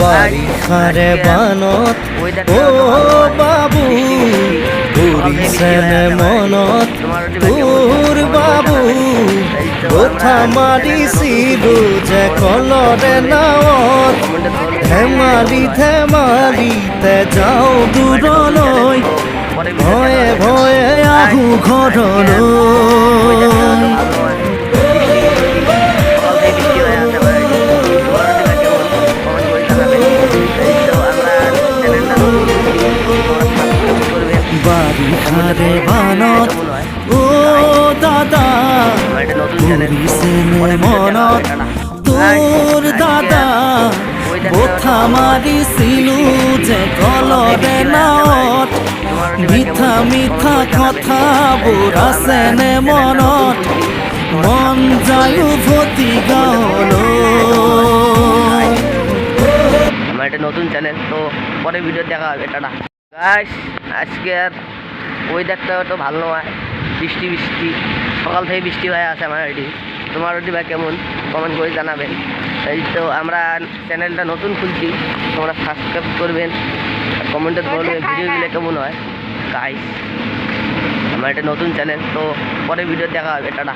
বাড়ি খারে বানত ও বাবু ঘুরিছেন মনত তোর বাবু কথা মারিছিল যে কলরে নাৱত ধেমালি ধেমালিতে যাওঁ দূৰলৈ ভয়ে ভয়ে আহো ঘৰলৈ বাড়ি খারে বানত ও দাদা ঘুরিছেন মনত তোর দাদা কথা মারিছিল যে কলরে নাৱত মিঠা মিঠা কথাবোৰ আছেনে মনত মন যায় উভতি গাঁৱলৈ। আমার একটা নতুন চ্যানেল, তো পরে ভিডিও দেখা হবে। Tata guys. আজকের ওয়েদারটা তো ভালো নয়, বৃষ্টি বৃষ্টি সকাল থেকে বৃষ্টি হয়ে আছে আমার এটি। তোমার ওটি বা কেমন কমেন্ট করে জানাবেন। এই তো আমরা চ্যানেলটা নতুন খুলছি, তোমরা সাবস্ক্রাইব করবেন, কমেন্টে বলবেন ভিডিওগুলো কেমন হয়। গাইস আমার একটা নতুন চ্যানেল, তো পরে ভিডিও দেখা হবে। টাটা।